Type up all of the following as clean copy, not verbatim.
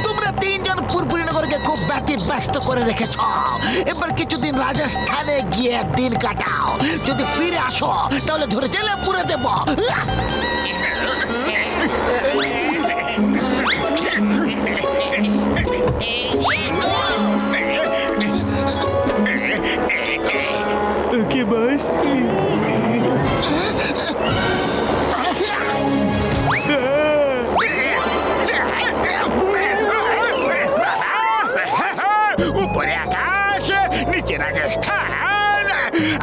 তোমরা তিনজন পুরপুরিনগরকে খুব ব্যস্ত করে রেখেছ। এবার কিছুদিন রাজস্থানে গিয়ে দিন কাটাও। যদি ফিরে আসো তাহলে ধরে জেলে পুরে দেব। ওকে বস। উপরে আকাশ, নিচে রাজস্থান,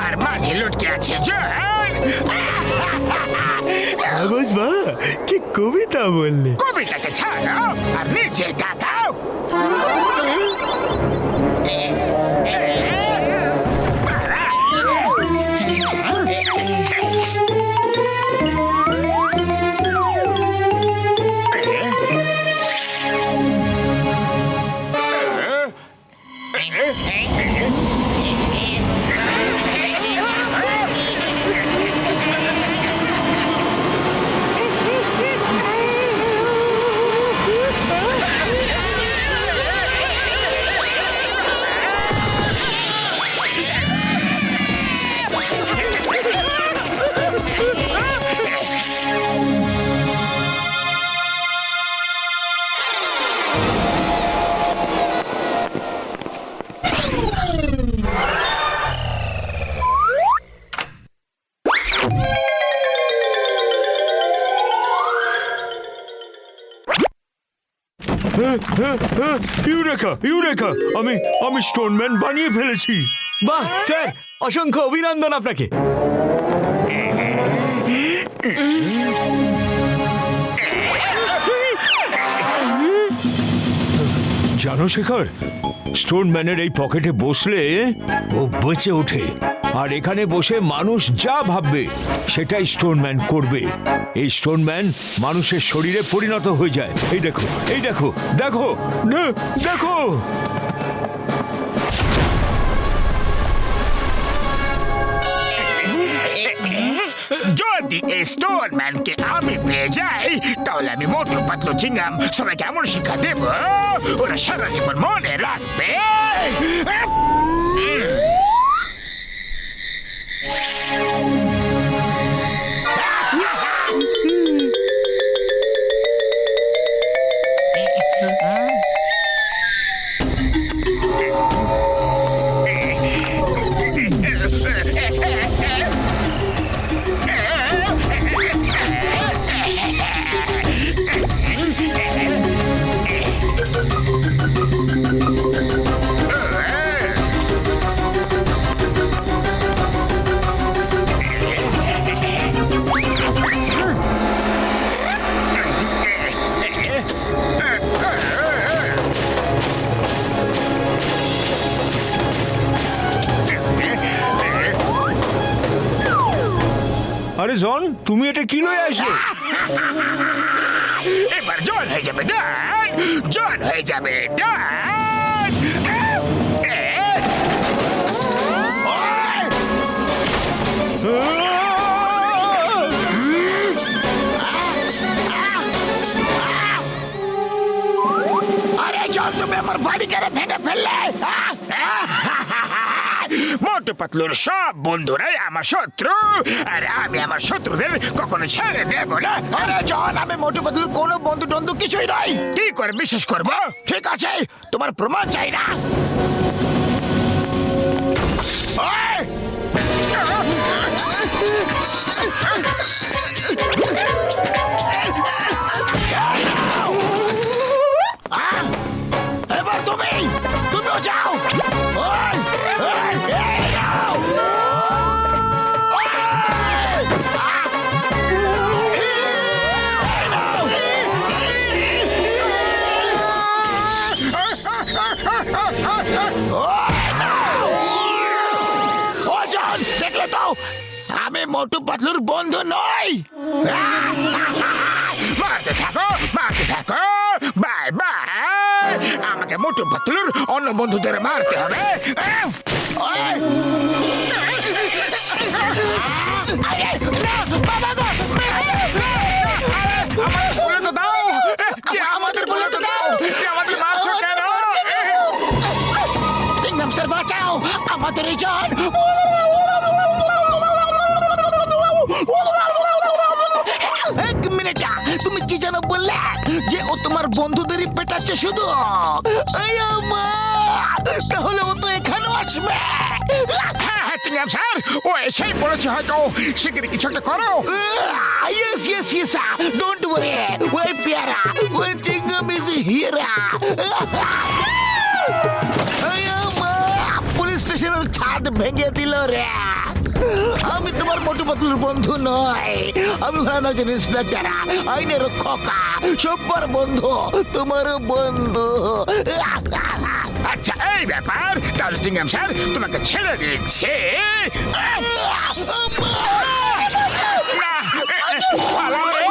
আর মাঝে লটকে আছে জল। বস বাহ, কি কবিতা বললে! কবিতাকে ছাড়ো আর নিচে তাকাও। Eureka, eureka! আমি স্টোনম্যান বানিয়ে ফেলেছি। বাহ স্যার, অসংখ্য অভিনন্দন আপনাকে। জানো শেখর, স্টোনম্যানের এই পকেটে বসলে ও বেঁচে ওঠে, আর এখানে বসে মানুষ যা ভাববে সেটাই স্টোনম্যান করবে। এই স্টোনম্যান মানুষের শরীরে পরিণত হয়ে যায়। এই দেখো, এই দেখো, দেখো, দেখো! যদি এই স্টোনম্যানকে আমি পেয়ে যাই তাহলে আমি মোটু পাতলু চিংগাম সবাইকে এমন শিক্ষা দেব ওরা সারা জীবন মনে রাখবে। আরে জন, তুমি এটা কি লয়ে আসো? এবার জল হয়ে যাবে ডান, জল হয়ে যাবে ডান। আরে জল, তুমি আমার বাড়ি কেড়ে ভেঙে ফেললে। মোটু পাতলুর সব বন্ধুরাই আমার শত্রু, আর আমি আমার শত্রুদের কখনো ছেড়ে দেব না। আরে জন, আমি মোটু পাতলুর কোনো বন্ধু টন্ধু কিছুই নাই। কি করে বিশ্বাস করবো? ঠিক আছে, তোমার প্রমাণ চাই না। ওই! এবার তুমিও যাও। ওই! ওই! এই নাও! ওই! এই নাও! ওই নাও! ও জন, দেখলে তো আমি মোটু পাতলুর বন্ধু নই। মারতে থাকো, মারতে থাকো, বাই বাই। আমাকে মোটু পাতলুর অন্য বন্ধুদের মারতে হবে। বন্ধুদেরই পেটাচ্ছে শুধু। এই মা, তাহলে ও তো এখানেও আসবে। হ্যাঁ হ্যাঁ চিংগাম স্যার, ও এসেই পড়েছে হয়তো। শিগগিরই কিছু একটা করো। Yes, yes, yes, don't worry. ওই পেয়ারা, ওই চিংগাম ইজ হিরা। পুলিশ স্টেশনের ছাদ ভেঙে দিল রে। আমি তোমার মোটু পাতলুর বন্ধু নয়, আমি হলাম একজন ইন্সপেক্টর, আইনের খোকা, সব্বার বন্ধু, তোমারও বন্ধু। আচ্ছা এই ব্যাপার, তাহলে চিংগাম স্যার তোমাকে ছেড়ে দিচ্ছে। না, পালাও রে।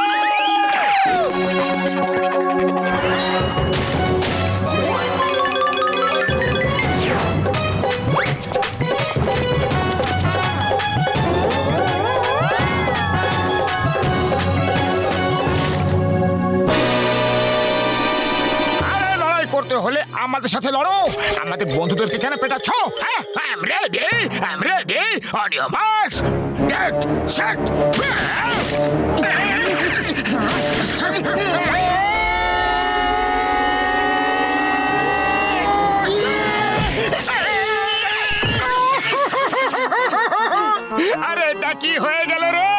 আরে লড়াই করতে হলে আমাদের সাথে লড়ো। আমাদের বন্ধুদেরকে কেন পেটাচ্ছ? হ্যাঁ, I'm ready, I'm ready. On your marks, get set. আরে এটা কি হয়ে গেল রে?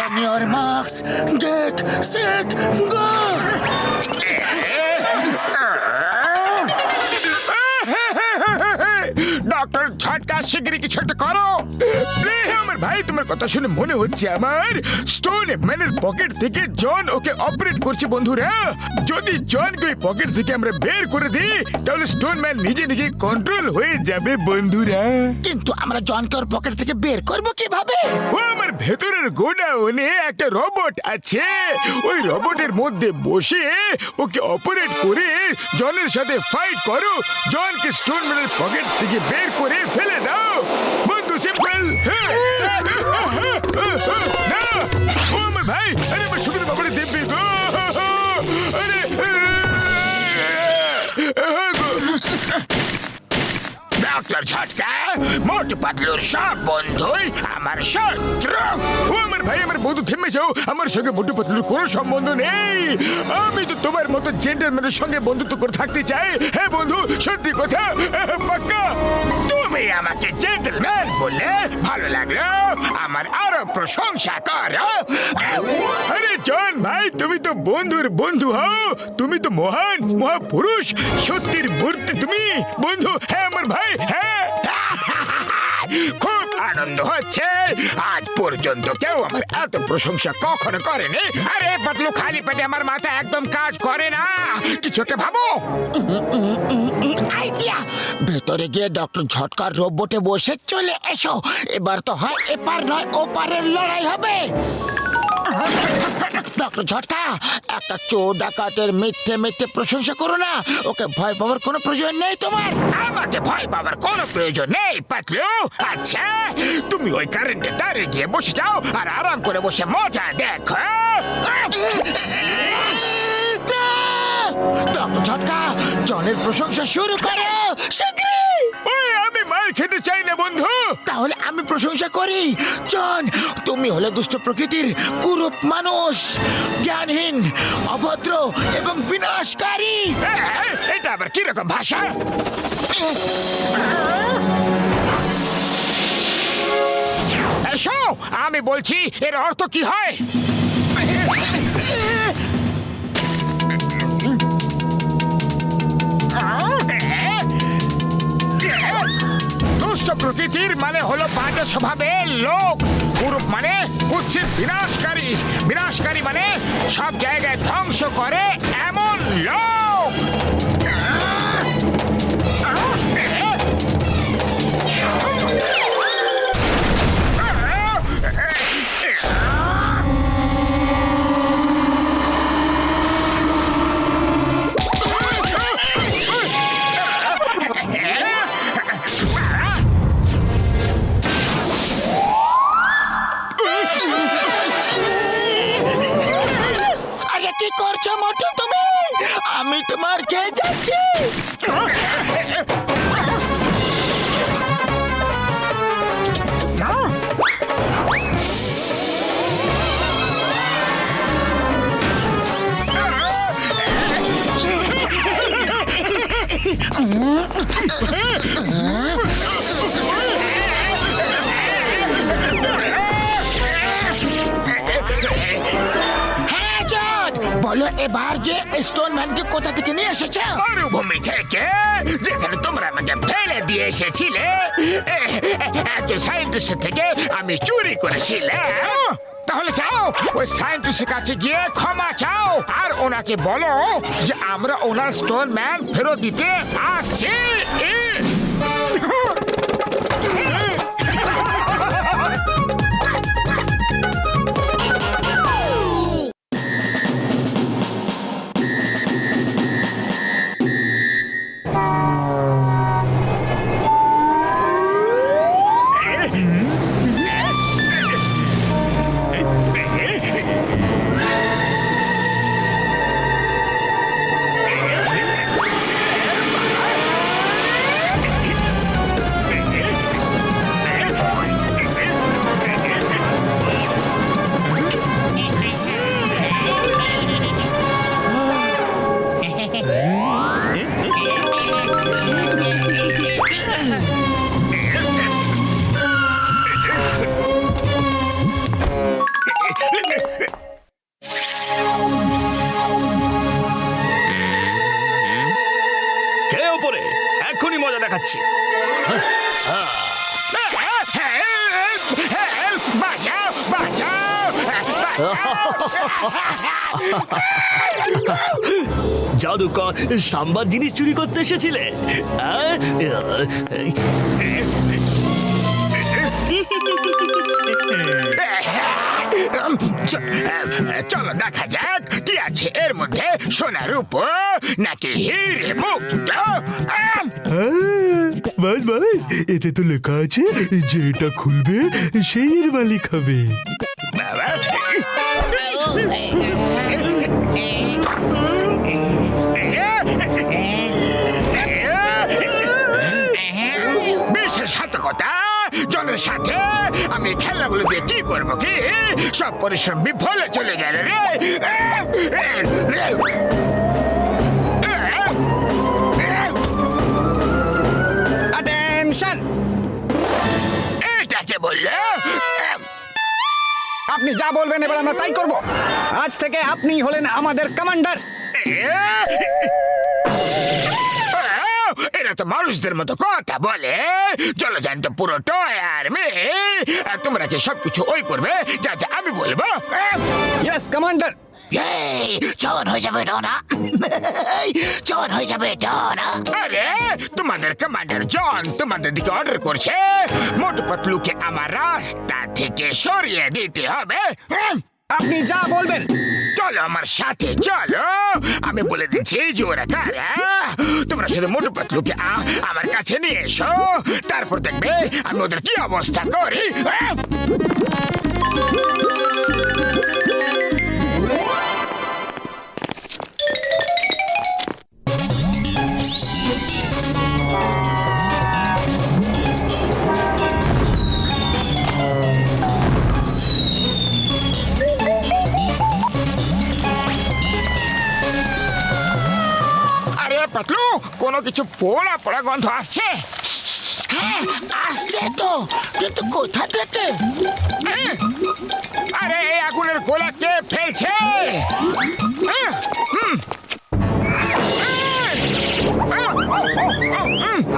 On your marks, get set, go! Doctor ঝটকা, শিগগিরই কিছু একটা করো। আমার ভাই, তোমার কথা শুনে মনে হচ্ছে আমার স্টোন ম্যানের পকেট থেকে জন ওকে অপারেট করছে বন্ধুরা। যদি জনকে ওই পকেট থেকে আমরা বের করে দিই, তাহলে স্টোন ম্যান নিজে নিজে কন্ট্রোল হয়ে যাবে বন্ধুরা। কিন্তু আমরা জনকে ওর পকেট থেকে বের করব কিভাবে? ও আমার ভেতরের গোডাউনে একটা রোবট আছে। ওই রোবটের মধ্যে বসে ওকে অপারেট করে জনের সাথে ফাইট করো। জনকে স্টোন ম্যানের পকেট থেকে বের করে ফেলে দাও বন্ধু, সিম্পল। না, ও আমার ভাই, আরে আমার সুন্দর বাবারে দেবী গো। আরে ডক্টর ঝটকা, মোটু পাতলুর সব বন্ধুই আমার শত্রু। ও আমার ভাই, আমার বন্ধু থেমে যাও। আমার সঙ্গে মোটু পাতলুর কোনো সম্বন্ধ নেই। আমি তো তোমার মতো জেন্টলম্যানের সঙ্গে বন্ধুত্ব করে থাকতে চাই। হ্যাঁ বন্ধু, সত্যি কথা, পাক্কা। তুমি আমাকে জেন্টলম্যান বললে ভালো লাগলো। আমার আরো প্রশংসা করো। আরে জন ভাই, তুমি তো বন্ধুর বন্ধু হও। তুমি তো মহান মহাপুরুষ, সত্যির মূর্তি তুমি বন্ধু। হ্যাঁ আমার ভাই, হ্যাঁ। খুব আনন্দ হচ্ছে। আজ পর্যন্ত কেউ আমার এত প্রশংসা কখনো করেনি। আরে পাতলু, খালি পেটে আমার মাথা একদম কাজ করে না। কিছু একটা ভাবো। আইডিয়া! ভেতরে গিয়ে ডক্টর ঝটকার রোবটে বসে চলে এসো। এবার তো হয় এপার নয় ওপারের লড়াই হবে। ডক্টর ঝটকা, একটা চোর ডাকাতের মিথ্যে মিথ্যে প্রশংসা করো না। ওকে ভয় পাওয়ার কোনো প্রয়োজন নেই তোমার। আমাকে ভয় পাওয়ার কোনো প্রয়োজন নেই পাতলু। আচ্ছা, তুমি ওই কারেন্টের দ্বারে গিয়ে বসে যাও আর আরাম করে বসে মজা দেখো। ডক্টর ঝটকা, জনের প্রশংসা শুরু করো শীঘ্রই। ওই, আমি মার খেতে চাই না বন্ধু। তাহলে আমি প্রশংসা করি। জন, তুমি হলে দুষ্ট প্রকৃতির কুরূপ মানুষ, জ্ঞানহীন, অভদ্র এবং বিনাশকারী। এটা আবার কিরকম ভাষা? এসো, আমি বলছি এর অর্থ কি হয়। দুষ্ট প্রকৃতির মানে হলো বাজে স্বভাবের লোক। কুরূপ মানে কুৎসিত বিনাশকারী। বিনাশকারী মানে সব জায়গায় ধ্বংস করে এমন লোক। আরে কি করছো মোটু তুমি? আমি তোমার খেয়ে যাচ্ছি। বলো এবার যে স্টোন ম্যানকে কোথা থেকে নিয়ে এসেছো? মরুভূমি থেকে, যেখানে তোমরা আমাকে ফেলে দিয়ে এসেছিলে, একজন সায়েন্টিস্ট থেকে আমি চুরি করেছিলাম। তাহলে যাও ওই সায়েন্টিস্টের কাছে গিয়ে ক্ষমা চাও, আর ওনাকে বলো যে আমরা ওনার স্টোন ম্যান ফেরত দিতে আসছি। কে ওপরে? এক্ষুনি মজা দেখাচ্ছি। বাঁচাও, বাঁচাও! জাদুকর সাম্বার জিনিস চুরি করতে এসেছিলে? চলো দেখা যাক কি আছে এর মধ্যে, সোনার উপর নাকি হিরে মুক্ত। বাস বাস, এতে তো লেখা আছে যে এটা খুলবে সেই এর মালিক হবে। বাবা, বিশ্বাসঘাতকতা জনের সাথে আমি খেলাগুলো দিয়ে কি করবো? কি সব পরিশ্রম বিফলে চলে গেল রে। অ্যাটেনশন! এটাকে বললো আপনি যা বলবেন এবার আমরা তাই করব। আজ থেকে আপনি হলেন আমাদের কমান্ডার। এরা তো মানুষদের মতো কথা বলে। জলজান্ত পুরো টয় আর মেয়ে, তোমরা কি সবকিছু ওই করবে যা যা আমি বলবো? Yes commander. জন হয়ে যাবে ডনা, জন হয়ে যাবে ডনা। আরে তোমাদের কমান্ডার জন তোমাদের দিকে অর্ডার করছে মোটু পাতলুকে আমার রাস্তা থেকে সরিয়ে দিতে হবে। আপনি যা বলবেন। চলো আমার সাথে চলো, আমি বলে দিচ্ছি যে ওরা কারা। তোমরা শুধু মোটু পাতলুকে আমার কাছে নিয়ে এসো, তারপর দেখবে আমি ওদের কি অবস্থা করি। আরে পাতলু, কোনো কিছু পোড়া পোড়া গন্ধ আসছে। হ্যাঁ আসছে তো, কিন্তু কোথা থেকে? আরে এই আগুনের গোলা কে ফেলছে?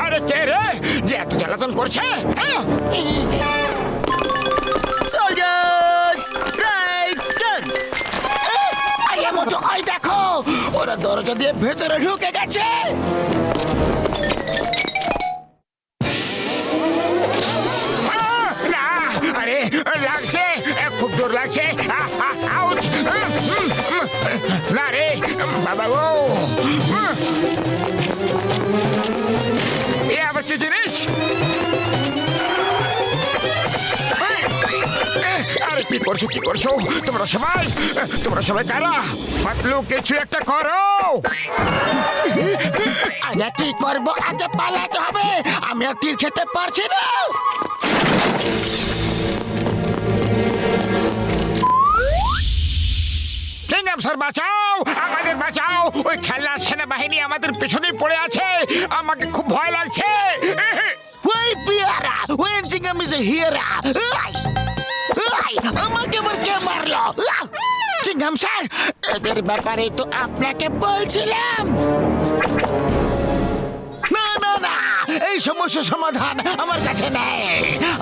আরে কে রে যে এত জ্বালাতন করছে? আরে মোটু, ওই দেখো, ওরা দরজা দিয়ে ভেতরে ঢুকে গেছে। না, আরে লাগছে, খুব জোর লাগছে। আউট! না রে বাবা গো, এ আবার কি জিনিস? আরে কি করছো, কি করছো তোমরা সবাই কারা? পাতলু কিছু একটা করো। আগে কি করবো? আগে পালাতে হবে, আমি আর তীর খেতে পারছি না। কিংডম স্যার বাঁচাও, আমাদের বাঁচাও, ওই খেলার সেনাবাহিনী আমাদের পেছনেই পড়ে আছে, আমাকে খুব ভয় লাগছে। ওই পিয়ারা, ওই সিঙ্গাম ইজ হিয়ারা। আমাকে আবার কে মারলো? সিংহ প্রধান স্যার, এদের ব্যাপারে তো আপনাকে বলছিলাম। না না না, এই সমস্যার সমাধান আমার কাছে নেই।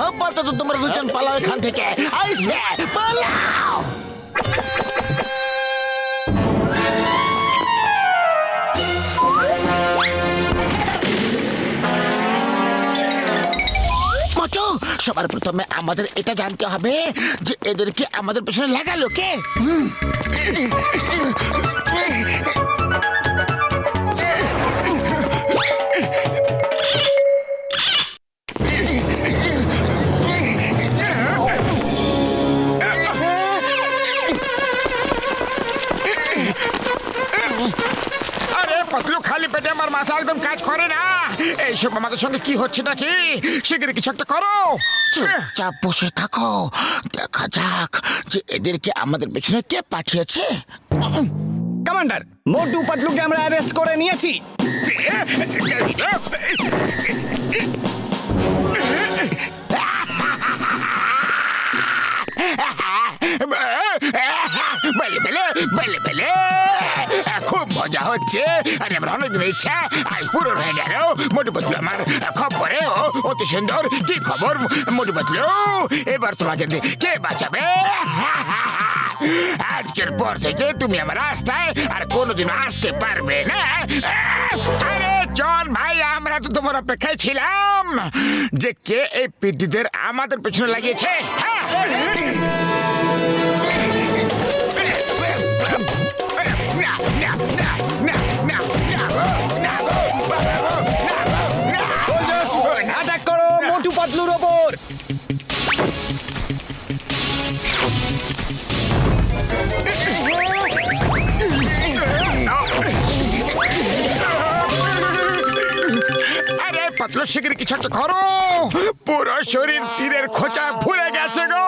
আপাতত তোমরা দুজন পালাও এখান থেকে। আইসে পালাও। মোটু, সবার প্রথমে আমাদের এটা জানতে হবে যে এদেরকে আমাদের পেছনে লাগালো কে। আরে পাতলু, খালি পেটে আমার মাথা একদম কাজ করে না। এইসব আমাদের সঙ্গে কি হচ্ছে নাকি? শিগগিরই কিছু একটা করো। চুপচাপ বসে থাকো, দেখা যাক যে এদেরকে আমাদের পেছনে কে পাঠিয়েছে। কমান্ডার, মোটু পাতলুকে আমরা অ্যারেস্ট করে নিয়েছি। বলে বলে বলে বলে, খুব মজা হচ্ছে। আরে আমার অনেকদিন ইচ্ছা আজ পূরণ হয়ে গেল। মোটু পাতলু আমার খবরে অতি সুন্দর। কি খবর মোটু পাতলু? এবার তোমাকে কে বাঁচাবে? আজকের পর থেকে তুমি আমার রাস্তায় আর কোনোদিন আসতে পারবে না। আরে জন ভাই, আমরা তো তোমার অপেক্ষায় ছিলাম যে কে এই পিদ্দিদের আমাদের পেছনে লাগিয়েছে। অ্যাটাক করো মোটু পাতলুর ওপর। আরে পাতলু, শিগগির কিছু একটা করো। পুরো শরীর তীরের খোঁচা ভুলে গেছে গো।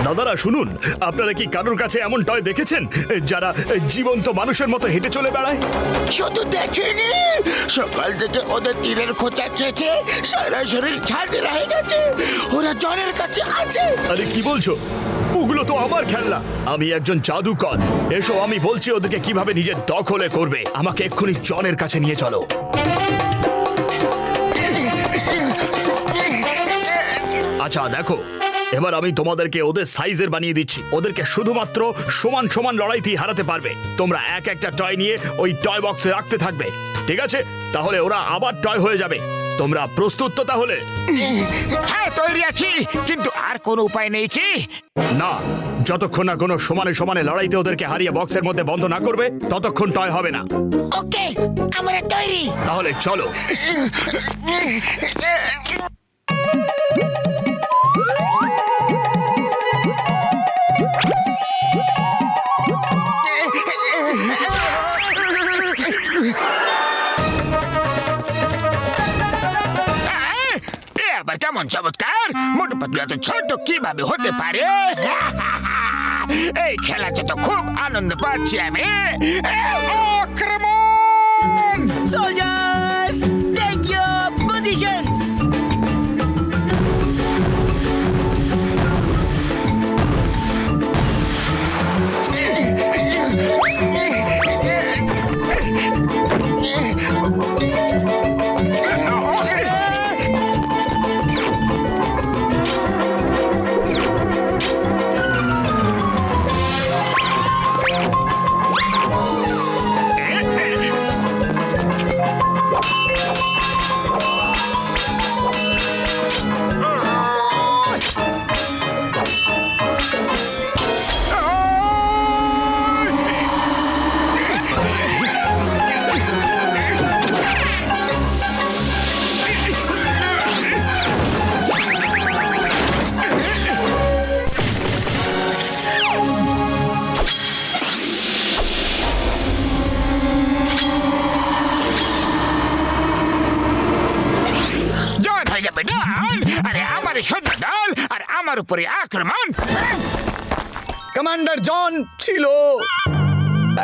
দাদারা শুনুন, আপনারা কি কারোর কাছে এমন টয় দেখেছেন যারা জীবন্ত মানুষের মতো হেঁটে চলে বেড়ায়? শুধু দেখিনি, সকাল থেকে ওদের তীরের খোঁচা খেয়ে সারা শরীর ঝাঁঝরা হয়ে গেছে। ওরা জনের কাছে আছে। আরে কি বলছো? ওগুলো তো আমার খেলনা। আমি একজন জাদুকর। এসো, আমি বলছি ওদেরকে কিভাবে নিজের দখলে করবে। আমাকে এক্ষুনি জনের কাছে নিয়ে চলো। আচ্ছা দেখো, এবার আমি তোমাদেরকে ওদের সাইজের বানিয়ে দিচ্ছি। ওদেরকে শুধুমাত্র সমান সমান লড়াইতেই হারাতে পারবে। তোমরা এক একটা টয় নিয়ে ওই টয় বক্সে রাখতে থাকবে, ঠিক আছে? তাহলে ওরা আবার টয় হয়ে যাবে। তোমরা প্রস্তুত তো তাহলে? হ্যাঁ, তৈরি আছি, কিন্তু আর কোনো উপায় নেই কি? না, যতক্ষণ না কোনো সমানে সমানে লড়াইতে ওদেরকে হারিয়ে বক্সের মধ্যে বন্ধ না করবে, ততক্ষণ টয় হবে না। ওকে, আমরা তৈরি। তাহলে চলো। আবার কেমন চমৎকার! মোটু পাতলু এত ছোট কিভাবে হতে পারে? এই খেলাতে তো খুব আনন্দ পাচ্ছি আমি। আক্রমণ! Soldiers, take your positions! সৈন্য দল আর আমার উপরে আক্রমণ। কমান্ডার জন ছিল,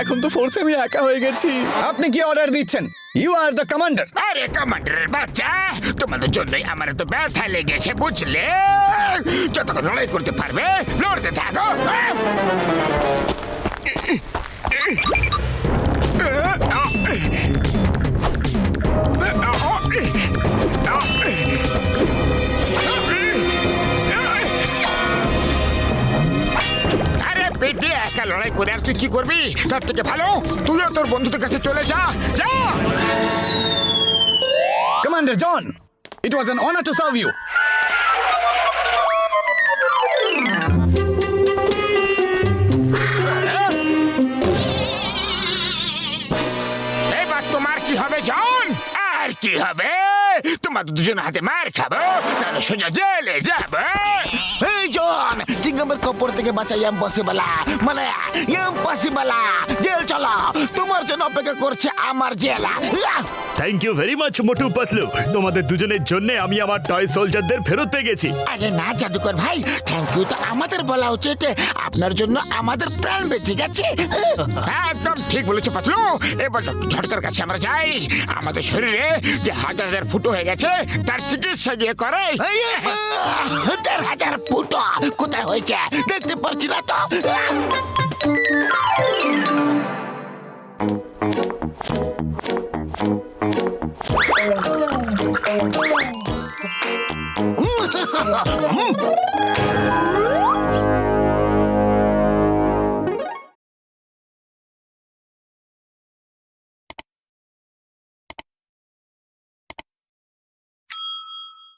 এখন তো ফোর্সে আমি একা হয়ে গেছি। আপনি কি অর্ডার দিচ্ছেন? You are the commander. আরে কমান্ডারের বাচ্চা, তোমাদের জন্যই আমার তো ব্যথা লেগেছে, বুঝলে? যতক্ষণ লড়াই করতে পারবে লড়তে থাকো। আরে পেটে একা লড়াই করে আর তুই কি করবি? তার থেকে ভালো তুইও তোর বন্ধুদের কাছে চলে যা, যা। Commander John, it was an honour to serve you. এবার তোমার কি হবে জন? আর কি হবে? তোমার দুজন হাতে মার খাবো, তাহলে সোজা জেলে যাবে। এই জন, চিংগামের কপর থেকে বাঁচা ইম্পসিবল, মানে ইম্পসিবল। জেল চলো, তোমার জন্য অপেক্ষা করছে আমার jail. Thank you very much Motu Patlu, তোমাদের দুজনের জন্য আমি আমার টয় সোলজারদের ফেরত পেয়ে গেছি। আরে না জাদুকর ভাই, থ্যাংক ইউ তো আমাদের বলা উচিত। আপনার জন্য আমাদের প্রাণ বেঁচে গেছে। একদম ঠিক বলেছো পাতলু। এবার ঝটকার কাছে আমরা যাই, আমাদের শরীরে যে হাজার হাজার ফুটো হয়ে গেছে তার চিকিৎসা গিয়ে করে। এই, 1000 ফুটো কোথায় হয়েছে দেখতে পাচ্ছি না তো।